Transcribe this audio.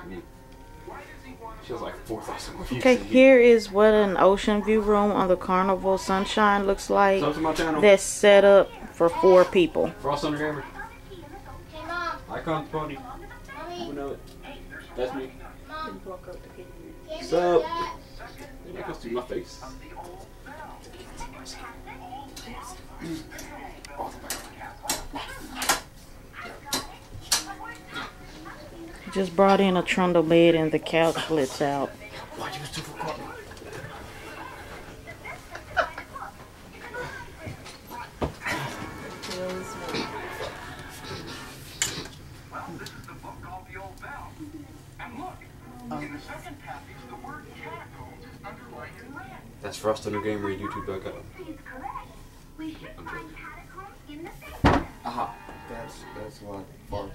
I mean, she has like 4,000 reviews. Okay, here is what an ocean view room on the Carnival Sunshine looks like. Sub to my channel. That's set up for 4 people. Frost Under Gamer. Icon Pony. You know it. That's me. What's up? I can see my face. Just brought in a trundle bed and the couch splits out. Why'd you use 2 for coffee? That's Frost Under Gamer YouTube.com. Aha. That's what far.